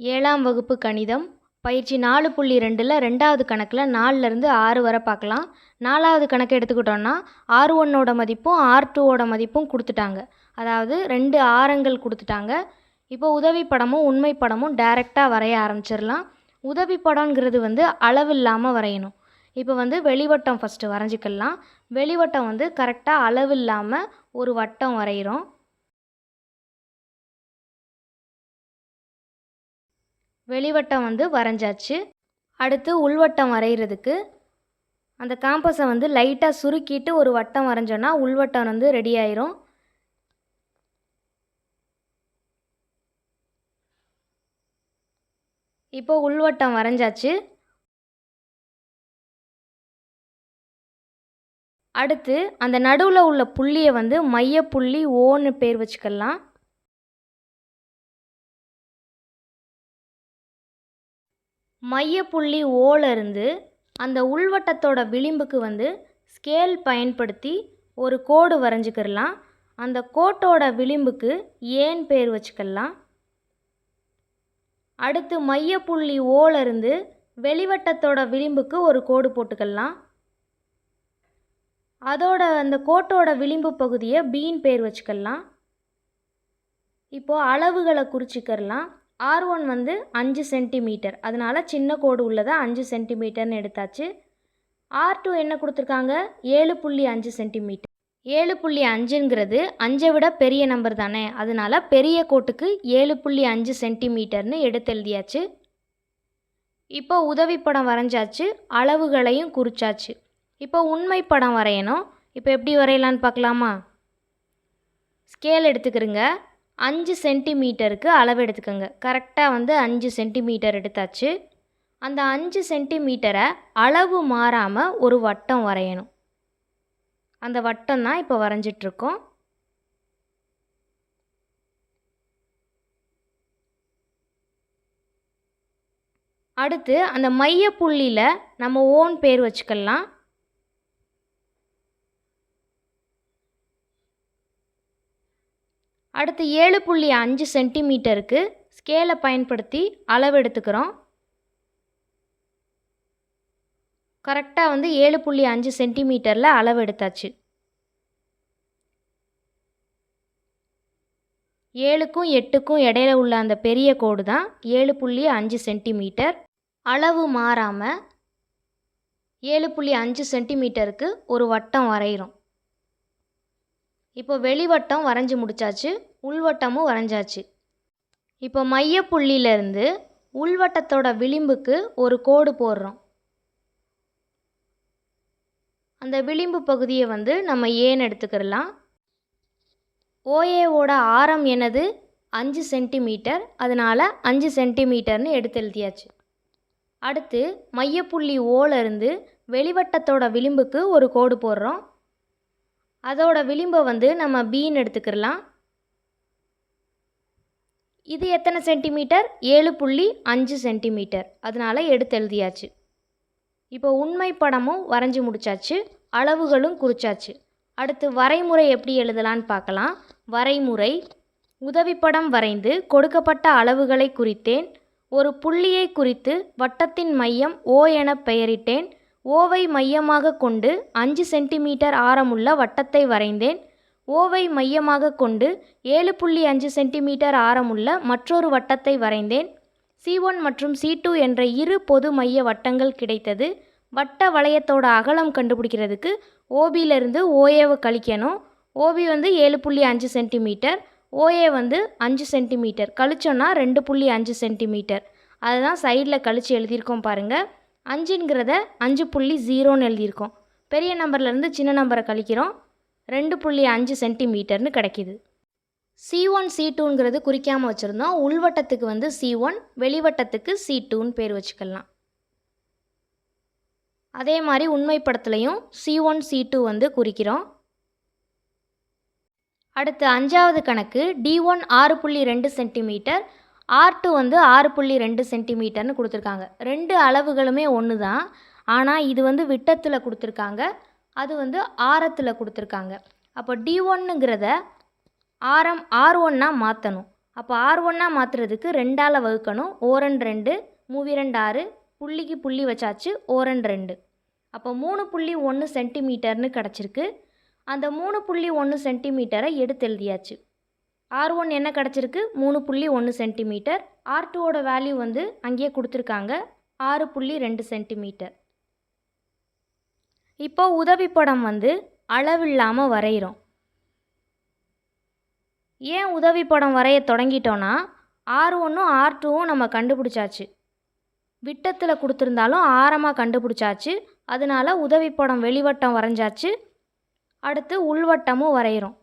ஏழாம் வகுப்பு கணிதம் பயிற்சி 4.2ல் 2வது கணக்கில் 4லேருந்து 6 வரை பார்க்கலாம். 4வது கணக்கு எடுத்துக்கிட்டோன்னா R1ஓட மதிப்பும் R2ஓட மதிப்பும் கொடுத்துட்டாங்க. அதாவது 2 ஆரங்கள் கொடுத்துட்டாங்க. இப்போ உதவி படமும் உண்மை படமும் டைரெக்டாக வரைய ஆரம்பிச்சிடலாம். உதவி படங்கிறது அளவு இல்லாமல் வரையணும். இப்போ வெளிவட்டம் ஃபஸ்ட்டு வரைஞ்சிக்கலாம். வெளிவட்டம் கரெக்டாக அளவு இல்லாமல் ஒரு வட்டம் வரைகிறோம். வெளிவட்டம் வரைஞ்சாச்சு. அடுத்து உள்வட்டம் வரைகிறதுக்கு அந்த காம்பஸை லைட்டாக சுருக்கிட்டு ஒரு வட்டம் வரைஞ்சோன்னா உள்வட்டம் ரெடி ஆயிரும். இப்போ உள்வட்டம் வரைஞ்சாச்சு. அடுத்து அந்த நடுவில் உள்ள புள்ளியை மையப்புள்ளி ஓன்னு பேர் வச்சுக்கலாம். மையப்புள்ளி ஓலேருந்து அந்த உள்வட்டத்தோட விளிம்புக்கு ஸ்கேல் பயன்படுத்தி ஒரு கோடு வரைஞ்சிக்கிடலாம். அந்த கோட்டோட விளிம்புக்கு ஏன் பேர் வச்சுக்கலாம். அடுத்து மையப்புள்ளி ஓலேருந்து வெளிவட்டத்தோட விளிம்புக்கு ஒரு கோடு போட்டுக்கலாம். அதோட அந்த கோட்டோட விளிம்பு பகுதியை பீன் பேர் வச்சுக்கலாம். இப்போது அளவுகளை குறிச்சிக்கலாம். R1 5 சென்டிமீட்டர், அதனால் சின்ன கோடு உள்ளதை 5 சென்டிமீட்டர்னு எடுத்தாச்சு. R2 என்ன கொடுத்துருக்காங்க? 7.5 சென்டிமீட்டர். 7.5ங்கிறது 5ஐ விட பெரிய நம்பர் தானே, அதனால் பெரிய கோட்டுக்கு 7.5 சென்டிமீட்டர்னு எடுத்து எழுதியாச்சு. இப்போ உதவி படம் வரைஞ்சாச்சு, அளவுகளையும் குறிச்சாச்சு. இப்போ உண்மை படம் வரையணும். இப்போ எப்படி வரையலான்னு பார்க்கலாமா? ஸ்கேல் எடுத்துக்கிறங்க. 5 சென்டிமீட்டருக்கு அளவு எடுத்துக்கோங்க. கரெக்டாக 5 சென்டிமீட்டர் எடுத்தாச்சு. அந்த 5 சென்டிமீட்டரை அளவு மாறாமல் ஒரு வட்டம் வரையணும். அந்த வட்டம் தான் இப்போ வரைஞ்சிட்ருக்கோம். அடுத்து அந்த மையப்புள்ளியில் நம்ம ஓன் பேர் வச்சுக்கலாம். அடுத்து 7.5 சென்டிமீட்டருக்கு ஸ்கேலை பயன்படுத்தி அளவு எடுத்துக்கிறோம். கரெக்டாக 7.5 சென்டிமீட்டரில் அளவு எடுத்தாச்சு. 7க்கும் 8க்கும் இடையில உள்ள அந்த பெரிய கோடு தான் 7.5 சென்டிமீட்டர். அளவு மாறாமல் 7.5 சென்டிமீட்டருக்கு ஒரு வட்டம் வரைகிறோம். இப்போ வெளிவட்டம் வரைஞ்சி முடிச்சாச்சு, உள்வட்டமும் வரைஞ்சாச்சு. இப்போ மையப்புள்ளியிலேருந்து உள்வட்டத்தோட விளிம்புக்கு ஒரு கோடு போடுறோம். அந்த விளிம்பு பகுதியை நம்ம ஏன்னு எடுத்துக்கிடலாம். ஓஏவோட ஆரம் என்னது? 5 சென்டிமீட்டர், அதனால் 5 சென்டிமீட்டர்னு எடுத்து எழுதியாச்சு. அடுத்து மையப்புள்ளி ஓலேருந்து வெளிவட்டத்தோட விளிம்புக்கு ஒரு கோடு போடுறோம். அதோட விளிம்பை நம்ம பீன்னு எடுத்துக்கிடலாம். இது எத்தனை சென்டிமீட்டர்? 7.5 சென்டிமீட்டர், அதனால் எடுத்து எழுதியாச்சு. இப்போ உண்மை படமும் வரைஞ்சி முடிச்சாச்சு, அளவுகளும் குறிச்சாச்சு. அடுத்து வரைமுறை எப்படி எழுதலான்னு பார்க்கலாம். வரைமுறை: உதவிப்படம் வரைந்து கொடுக்கப்பட்ட அளவுகளை குறித்தேன். ஒரு புள்ளியை குறித்து வட்டத்தின் மையம் O என பெயரிட்டேன். ஓவை மையமாக கொண்டு 5 சென்டிமீட்டர் ஆரமுள்ள வட்டத்தை வரைந்தேன். ஓவை மையமாக கொண்டு 7.5 சென்டிமீட்டர் ஆரமுள்ள மற்றொரு வட்டத்தை வரைந்தேன். C1 மற்றும் C2 என்ற இரு பொது மைய வட்டங்கள் கிடைத்தது. வட்ட வளையத்தோட அகலம் கண்டுபிடிக்கிறதுக்கு OBயிலிருந்து OAவை கழிக்கணும். OB 7.5 centimetre, OA 5 centimetre. கழிச்சோன்னா 2.5 சென்டிமீட்டர். அதுதான் சைடில் கழித்து எழுதியிருக்கோம் பாருங்கள். 5ங்கிறத 5.0ன்னு எழுதியிருக்கோம். பெரிய நம்பர்லேருந்து சின்ன நம்பரை கழிக்கிறோம். 2.5 சென்டிமீட்டர்னு கிடைக்கிது. C1 C2ங்கிறது குறிக்காமல் வச்சுருந்தோம். உள்வட்டத்துக்கு C1, வெளிவட்டத்துக்கு C2ன்னு பேர் வச்சுக்கலாம். அதே மாதிரி உண்மை படத்துலையும் C1 C2 குறிக்கிறோம். அடுத்து 5வது கணக்கு. D1 6.2 சென்டிமீட்டர், R2 6.2 சென்டிமீட்டர்னு கொடுத்துருக்காங்க. ரெண்டு அளவுகளுமே ஒன்று தான், ஆனால் இது விட்டத்தில் கொடுத்துருக்காங்க, அது ஆரத்தில் கொடுத்துருக்காங்க. அப்போ D1ங்கிறத ஆரம் R1 மாற்றணும். அப்போ R1 மாற்றுறதுக்கு 2ஆல் வகுக்கணும். ஓரன் 2 மூவிரண்டு 6 புள்ளிக்கு புள்ளி வச்சாச்சு ஓரன் 2. அப்போ 3.1 சென்டிமீட்டர்னு கிடச்சிருக்கு. அந்த 3.1 சென்டிமீட்டரை எடுத்து எழுதியாச்சு. R1 என்ன கிடச்சிருக்கு 3.1 சென்டிமீட்டர். R2ஓட வேல்யூ வந்து அங்கேயே கொடுத்துருக்காங்க 6.2 சென்டிமீட்டர். இப்போ உதவிப்படம் வந்து அளவில்லாமல் வரைகிறோம். ஏன் உதவிப்படம் வரைய தொடங்கிட்டோன்னா R1ம் R2வும் நம்ம கண்டுபிடிச்சாச்சு. விட்டத்தில் கொடுத்துருந்தாலும் ஆரமாக கண்டுபிடிச்சாச்சு. அதனால உதவிப்படம் வெளிவட்டம் வரைஞ்சாச்சு. அடுத்து உள்வட்டமும் வரைகிறோம்.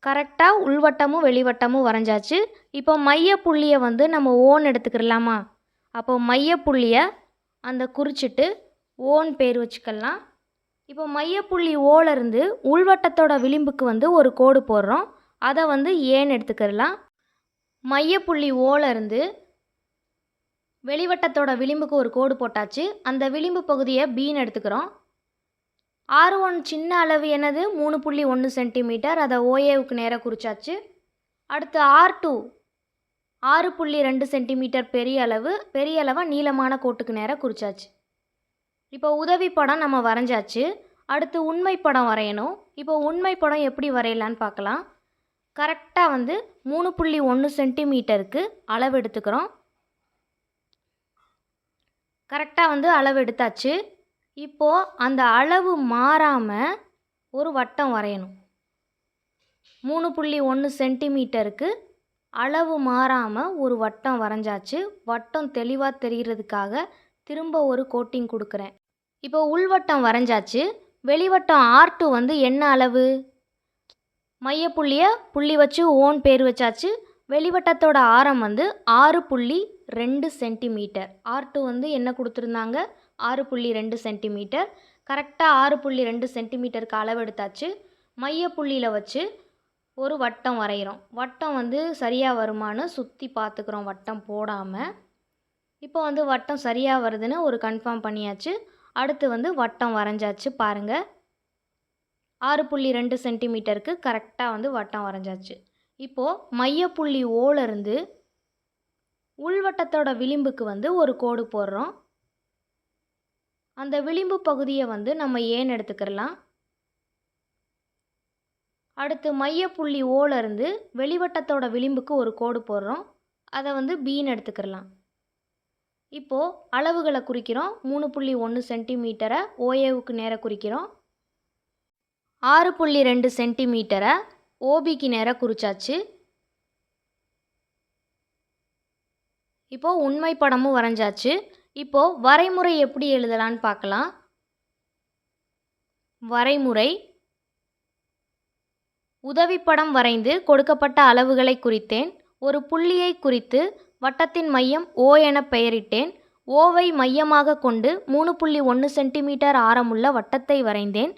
கரெக்டாக உள்வட்டமும் வெளிவட்டமும் வரைஞ்சாச்சு. இப்போ மையப்புள்ளியை வந்து நம்ம ஓன் எடுத்துக்கிறலாமா? அப்போ மையப்புள்ளியை அந்த குறிச்சிட்டு ஓன் பேர் வச்சுக்கலாம். இப்போ மையப்புள்ளி ஓலேருந்து உள்வட்டத்தோட விளிம்புக்கு வந்து ஒரு கோடு போடுறோம். அதை வந்து ஏன்னு எடுத்துக்கிறலாம். மையப்புள்ளி ஓலேருந்து வெளிவட்டத்தோட விளிம்புக்கு ஒரு கோடு போட்டாச்சு. அந்த விளிம்பு பகுதியை பீன்னு எடுத்துக்கிறோம். R1 சின்ன அளவு என்னது 3.1 சென்டிமீட்டர். அதை OAவுக்கு நேராக குறிச்சாச்சு. அடுத்து R2 6.2 சென்டிமீட்டர் பெரிய அளவை நீளமான கோட்டுக்கு நேராக குறிச்சாச்சு. இப்போ உதவி படம் நம்ம வரைஞ்சாச்சு. அடுத்து உண்மை படம் வரையணும். இப்போ உண்மை படம் எப்படி வரையலான்னு பார்க்கலாம். கரெக்டாக வந்து 3.1 சென்டிமீட்டருக்கு அளவு எடுத்துக்கிறோம். கரெக்டாக வந்து அளவு எடுத்தாச்சு. இப்போது அந்த அளவு மாறாமல் ஒரு வட்டம் வரையணும். 3.1 சென்டிமீட்டருக்கு அளவு மாறாமல் ஒரு வட்டம் வரைஞ்சாச்சு. வட்டம் தெளிவாக தெரிகிறதுக்காக திரும்ப ஒரு கோட்டிங் கொடுக்குறேன். இப்போ உள்வட்டம் வரைஞ்சாச்சு. வெளிவட்டம் R2 வந்து என்ன அளவு? மையப்புள்ளியை புள்ளி வச்சு ஓன் பேர் வச்சாச்சு. வெளிவட்டத்தோட ஆரம் வந்து 6.2 சென்டிமீட்டர். R2 வந்து என்ன கொடுத்துருந்தாங்க 6.2 சென்டிமீட்டர். கரெக்டாக 6.2 சென்டிமீட்டருக்கு அளவு எடுத்தாச்சு. மையப்புள்ளியில் வச்சு ஒரு வட்டம் வரைகிறோம். வட்டம் வந்து சரியாக வருமானு சுற்றி பார்த்துக்கிறோம் வட்டம் போடாமல். இப்போ வந்து வட்டம் சரியாக வருதுன்னு ஒரு கன்ஃபார்ம் பண்ணியாச்சு. அடுத்து வந்து வட்டம் வரைஞ்சாச்சு. பாருங்கள் 6.2 சென்டிமீட்டருக்கு கரெக்டாக வந்து வட்டம் வரைஞ்சாச்சு. இப்போது மையப்புள்ளி ஓலேருந்து உள்வட்டத்தோட விளிம்புக்கு வந்து ஒரு கோடு போடுறோம். அந்த விளிம்பு பகுதியை வந்து நம்ம ஏன்னு எடுத்துக்கிறலாம். அடுத்து மையப்புள்ளி ஓலேருந்து வெளிவட்டத்தோட விளிம்புக்கு ஒரு கோடு போடுறோம். அதை வந்து பீன்னு எடுத்துக்கிறலாம். இப்போது அளவுகளை குறிக்கிறோம். 3.1 சென்டிமீட்டரை OAவுக்கு நேராக குறிக்கிறோம். 6.2 சென்டிமீட்டரை OBக்கு நேராக குறிச்சாச்சு. இப்போது உண்மை படமும் வரைஞ்சாச்சு. இப்போது வரைமுறை எப்படி எழுதலான்னு பார்க்கலாம். வரைமுறை உதவிப்படம் வரைந்து கொடுக்கப்பட்ட அளவுகளை குறித்தேன். ஒரு புள்ளியை குறித்து வட்டத்தின் மையம் O என பெயரிட்டேன். ஓவை மையமாக கொண்டு 3.1 சென்டிமீட்டர் ஆரமுள்ள வட்டத்தை வரைந்தேன்.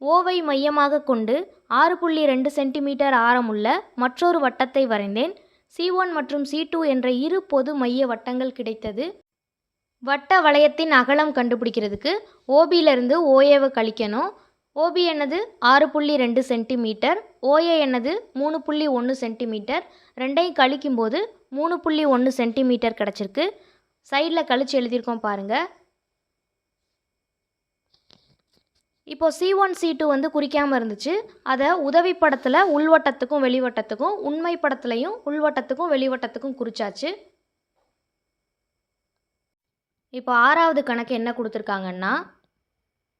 ஓவை மையமாக கொண்டு 6.2 சென்டிமீட்டர் ஆரமுள்ள மற்றொரு வட்டத்தை வரைந்தேன். C1 மற்றும் C2 என்ற இரு பொது மைய வட்டங்கள் கிடைத்தது. வட்ட வளையத்தின் அகலம் கண்டுபிடிக்கிறதுக்கு OBயிலிருந்து OAவை கழிக்கணும். OB என்னது 6.2 சென்டிமீட்டர், OA என்னது 3.1 சென்டிமீட்டர். ரெண்டையும் கழிக்கும்போது 3.1 சென்டிமீட்டர் கிடச்சிருக்கு. சைடில் கழிச்சு எழுதியிருக்கோம் பாருங்கள். இப்போது C1 C2 வந்து குறிக்காமல் இருந்துச்சு. அதை உதவி படத்தில் உள்வட்டத்துக்கும் வெளிவட்டத்துக்கும், உண்மை படத்துலையும் உள்வட்டத்துக்கும் வெளிவட்டத்துக்கும் குறிச்சாச்சு. இப்போ 6வது கணக்கு என்ன கொடுத்துருக்காங்கன்னா,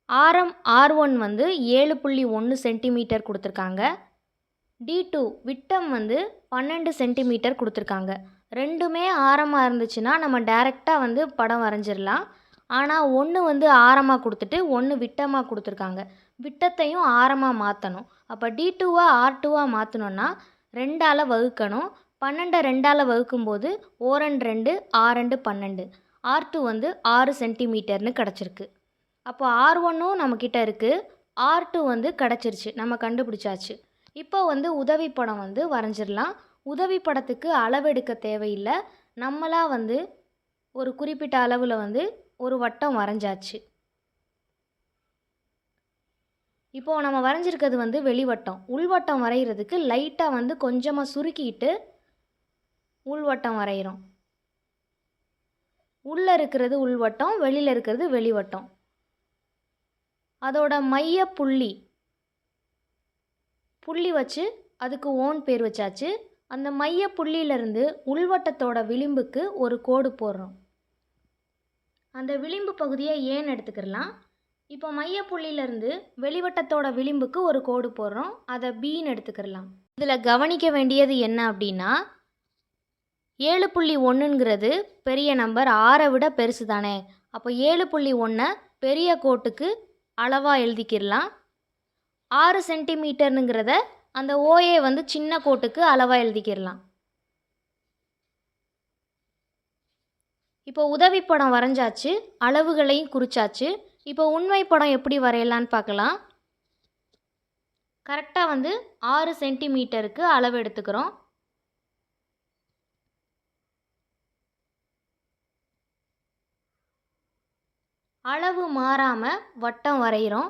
ஆரம் R1 வந்து 7.1 சென்டிமீட்டர் கொடுத்துருக்காங்க. D2 விட்டம் வந்து 12 சென்டிமீட்டர் கொடுத்துருக்காங்க. ரெண்டுமே ஆரமாக இருந்துச்சுன்னா நம்ம டைரெக்டாக வந்து படம் வரைஞ்சிடலாம். ஆனால் ஒன்று வந்து ஆரமாக கொடுத்துட்டு ஒன்று விட்டமாக கொடுத்துருக்காங்க. விட்டத்தையும் ஆரமாக மாற்றணும். அப்போ D2வா R2வாக மாற்றணுன்னா 2ஆல் வகுக்கணும். 12 2ஆல் வகுக்கும்போது ஓரன் 2 R2 12. R2 வந்து 6 சென்டிமீட்டர்னு கிடச்சிருக்கு. அப்போ R1ம் நம்மக்கிட்ட இருக்குது, R2 வந்து கிடச்சிருச்சு, நம்ம கண்டுபிடிச்சாச்சு. இப்போ வந்து உதவி படம் வந்து வரைஞ்சிடலாம். உதவி படத்துக்கு அளவெடுக்க தேவையில்லை. நம்மளாக வந்து ஒரு குறிப்பிட்ட அளவில் வந்து ஒரு வட்டம் வரைஞ்சாச்சு. இப்போது நம்ம வரைஞ்சிருக்கிறது வந்து வெளிவட்டம். உள்வட்டம் வரைகிறதுக்கு லைட்டாக வந்து கொஞ்சமாக சுருக்கிட்டு உள்வட்டம் வரைகிறோம். உள்ளே இருக்கிறது உள்வட்டம், வெளியில் இருக்கிறது வெளிவட்டம். அதோட மைய புள்ளி வச்சு அதுக்கு ஓன் பேர் வச்சாச்சு. அந்த மைய புள்ளியிலிருந்து உள்வட்டத்தோட விளிம்புக்கு ஒரு கோடு போடுறோம். அந்த விளிம்பு பகுதியை ஏன்னு எடுத்துக்கிடலாம். இப்போ மைய புள்ளியிலிருந்து வெளிவட்டத்தோட விளிம்புக்கு ஒரு கோடு போடுறோம். அதை பின்னு எடுத்துக்கிடலாம். இதில் கவனிக்க வேண்டியது என்ன அப்படின்னா 7.1ங்கிறது பெரிய நம்பர், 6 விட பெருசு தானே. அப்போ 7.1 பெரிய கோட்டுக்கு அளவாக எழுதிக்கிடலாம். 6 சென்டிமீட்டருங்கிறத அந்த ஓஏ வந்து சின்ன கோட்டுக்கு அளவாக எழுதிக்கிடலாம். இப்போ உதவி படம் வரைஞ்சாச்சு, அளவுகளையும் குறிச்சாச்சு. இப்போ உண்மை படம் எப்படி வரையலான்னு பார்க்கலாம். கரெக்டாக வந்து 6 சென்டிமீட்டருக்கு அளவு எடுத்துக்கிறோம். அளவு மாறாமல் வட்டம் வரைகிறோம்.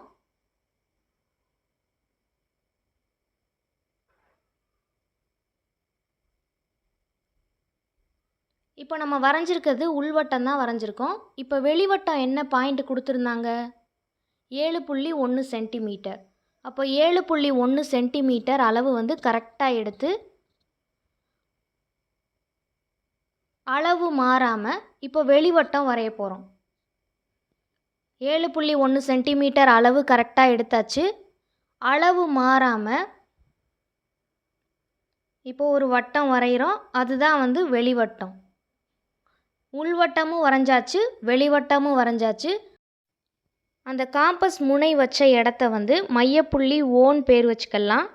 இப்போ நம்ம வரைஞ்சிருக்கிறது உள்வட்டம் தான் வரைஞ்சிருக்கோம். இப்போ வெளிவட்டம் என்ன பாயிண்ட் கொடுத்துருந்தாங்க? 7.1 சென்டிமீட்டர். அப்போ 7.1 சென்டிமீட்டர் அளவு வந்து கரெக்டாக எடுத்து அளவு மாறாமல் இப்போ வெளிவட்டம் வரைய போகிறோம். 7.1 சென்டிமீட்டர் அளவு கரெக்டாக எடுத்தாச்சு. அளவு மாறாமல் இப்போ ஒரு வட்டம் வரைகிறோம். அதுதான் வந்து வெளிவட்டம். உள்வட்டமும் வரைஞ்சாச்சு, வெளிவட்டமும் வரைஞ்சாச்சு. அந்த காம்பஸ் முனை வச்ச இடத்த வந்து மையப்புள்ளி ஓன் பேர் வச்சுக்கலாம்.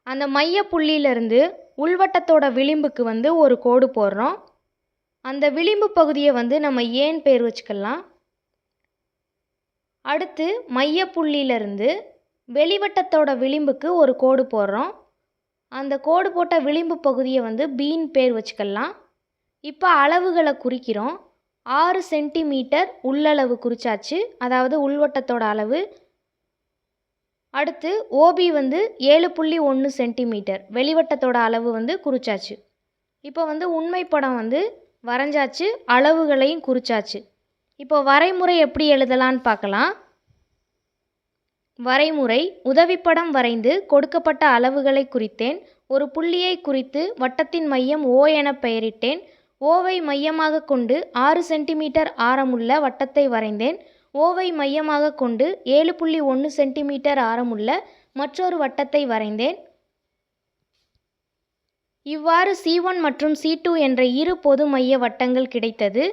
அந்த மையப்புள்ளியிலிருந்து உள்வட்டத்தோட விளிம்புக்கு வந்து ஒரு கோடு போடுறோம். அந்த விளிம்பு பகுதியை வந்து நம்ம ஏன் பேர் வச்சுக்கலாம். அடுத்து மையப்புள்ளியிலிருந்து வெளிவட்டத்தோட விளிம்புக்கு ஒரு கோடு போடுறோம். அந்த கோடு போட்ட விளிம்பு பகுதியை வந்து பீன் பேர் வச்சுக்கலாம். இப்போ அளவுகளை குறிக்கிறோம். 6 சென்டிமீட்டர் உள்ளளவு குறிச்சாச்சு, அதாவது உள்வட்டத்தோட அளவு. அடுத்து ஓபி வந்து 7.1 சென்டிமீட்டர் வெளிவட்டத்தோட அளவு வந்து குறிச்சாச்சு. இப்போ வந்து உண்மை படம் வந்து வரைஞ்சாச்சு, அளவுகளையும் குறிச்சாச்சு. இப்போ வரைமுறை எப்படி எழுதலான்னு பார்க்கலாம். வரைமுறை: உதவிப்படம் வரைந்து கொடுக்கப்பட்ட அளவுகளை குறித்தேன். ஒரு புள்ளியை குறித்து வட்டத்தின் மையம் ஓ என பெயரிட்டேன். ஓவை மையமாக கொண்டு 6 சென்டிமீட்டர் ஆரமுள்ள வட்டத்தை வரைந்தேன். ஓவை மையமாக கொண்டு 7.1 சென்டிமீட்டர் ஆரமுள்ள மற்றொரு வட்டத்தை வரைந்தேன். இவ்வாறு C1 மற்றும் C2 என்ற இரு பொது மைய வட்டங்கள் கிடைத்தது.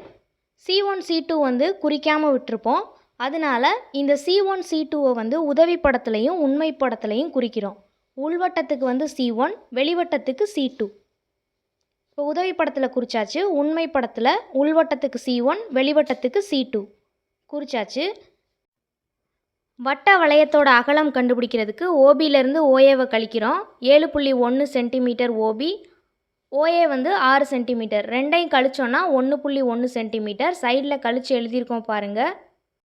C1 C2 வந்து குறிக்காமல் விட்டுருப்போம். அதனால் இந்த C1 C2வை வந்து உதவி படத்துலையும் உண்மை படத்துலையும் குறிக்கிறோம். உள்வட்டத்துக்கு வந்து C1, வெளிவட்டத்துக்கு C2. இப்போ உதவி படத்தில் குறிச்சாச்சு, உண்மை படத்தில் உள்வட்டத்துக்கு C1, வெளிவட்டத்துக்கு C2 குறிச்சாச்சு. வட்ட வளையத்தோட அகலம் கண்டுபிடிக்கிறதுக்கு ஓபியிலேருந்து ஓஏவை கழிக்கிறோம். 7.1 சென்டிமீட்டர் ஓபி, ஓஏ வந்து 6 சென்டிமீட்டர். ரெண்டையும் கழிச்சோன்னா 1.1 சென்டிமீட்டர். சைடில் கழித்து எழுதியிருக்கோம் பாருங்கள்.